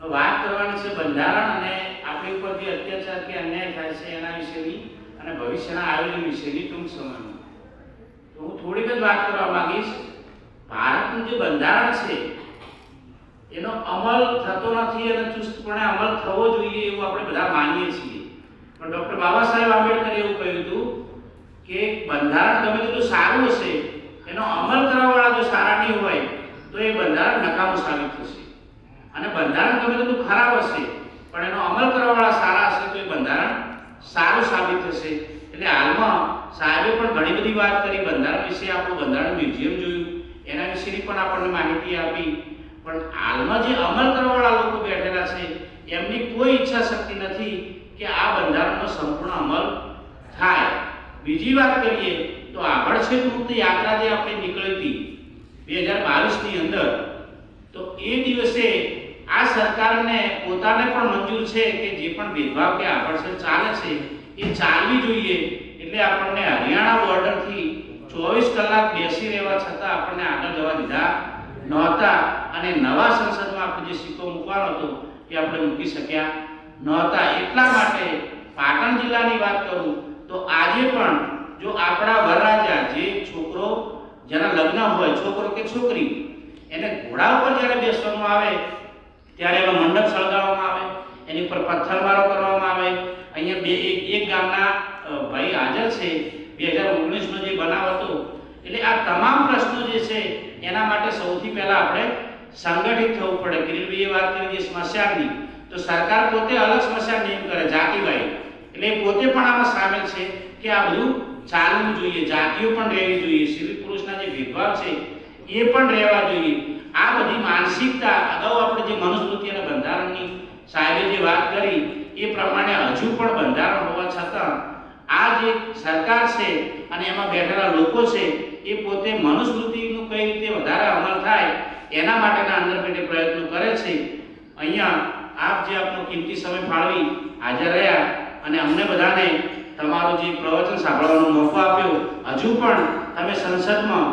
વાત કરવાની છે બંધારણ અને આપણી ઉપર જે અત્યાચાર કે અન્યાય થાય છે એના વિશેની અને ભવિષ્યના આયોજન વિશેની ટૂંક સમયમાં તો હું થોડીક જ વાત કરવા માંગીશ. ભારતનું જે બંધારણ છે એનો અમલ થતો નથી અને ચુસ્તપણે અમલ થવો જોઈએ એવું આપણે બધા માનીએ છીએ. પણ ડૉક્ટર બાબા સાહેબ આંબેડકરે એવું કહ્યું હતું કે બંધારણ ગમે તેટલું સારું હશે, એનો અમલ કરવાવાળા જો સારા નહીં હોય તો એ બંધારણ નકામું સાબિત થશે. અને બંધારણ ગમે તેટલું ખરાબ હશે પણ એનો અમલ કરવાવાળા સારા હશે તો એ બંધારણ સારું સાબિત થશે. એટલે હાલમાં સાહેબે પણ ઘણી બધી વાત કરી બંધારણ વિશે. આપણું બંધારણ મ્યુઝિયમ જોયું, એના વિશેની પણ આપણને માહિતી આપી. પણ હાલમાં જે અમલ કરવાવાળા લોકો બેઠેલા છે એમની કોઈ ઈચ્છા શક્તિ નથી કે આ બંધારણનો સંપૂર્ણ અમલ થાય. બીજી વાત કરીએ તો આભડછેદ મુક્ત યાત્રા જે આપણે નીકળી હતી 2022ની અંદર, તો એ દિવસે આ સરકારને પોતાને પણ મંજૂર છે કે જે પણ ભેદભાવ કે આભડછેદ ચાલે છે એ ચાલવી જોઈએ. એટલે આપણને હરિયાણા બોર્ડરથી 24 કલાક બેસી રહેવા છતાં આપણને આગળ જવા દીધા નહોતા અને નવા સંસદમાં આપણે જે સિક્કો મૂકવાનો હતો એ આપણે મૂકી શક્યા નહોતા. એટલા માટે પાટણ જિલ્લાની વાત કરું તો આજે પણ જો આપણા વરરાજા જે છોકરો જેના લગ્ન હોય, છોકરો કે છોકરી, એને ઘોડા ઉપર જ્યારે બેસવામાં આવે ત્યારે એનો મંડપ સળગાવવામાં આવે, એની ઉપર પથ્થરમારો કરવામાં આવે. અહીંયા એક ગામના ભાઈ હાજર છે 2019નો જે બનાવ હતો. એટલે આ તમામ પ્રશ્નો જે છે એના માટે સૌથી પહેલા આપણે સંગઠિત થવું પડે. કિરીટભાઈએ વાત કરી સ્મશાનની, તો સરકાર પોતે અલગ સ્મશાન નિયમ કરે જાતિવાઈ, એટલે પોતે પણ આમાં સામેલ છે કે આ બધું ચાલવું જોઈએ. જાતિઓ પણ રહેવી જોઈએ, સ્ત્રી પુરુષના જે ભેદભાવ છે એ પણ રહેવા જોઈએ. આ બધી માનસિકતા અગાઉ આપણે જે મનુસ્મૃતિ અને બંધારણની સાહેબે જે વાત કરી એ પ્રમાણે હજુ પણ બંધારણ હોવા છતાં આ જે સરકાર છે અને એમાં બેઠેલા લોકો છે એ પોતે મનુસ્મૃતિનું કઈ રીતે વધારે અમલ થાય એના માટેના અંદર પેટે પ્રયત્નો કરે છે. અહીંયા આપ જે આપનો કિંમતી સમય ફાળવી હાજર રહ્યા અને અમને બધાને તમારું જે પ્રવચન સાંભળવાનો મોકો આપ્યો, હજુ પણ તમે સંસદમાં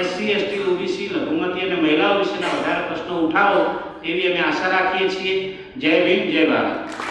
એસસી, એસટી, ઓબીસી, લઘુમતી અને મહિલાઓ વિશેના વધારે પ્રશ્નો ઉઠાવો તેવી અમે આશા રાખીએ છીએ. જય ભીમ, જય ભારત.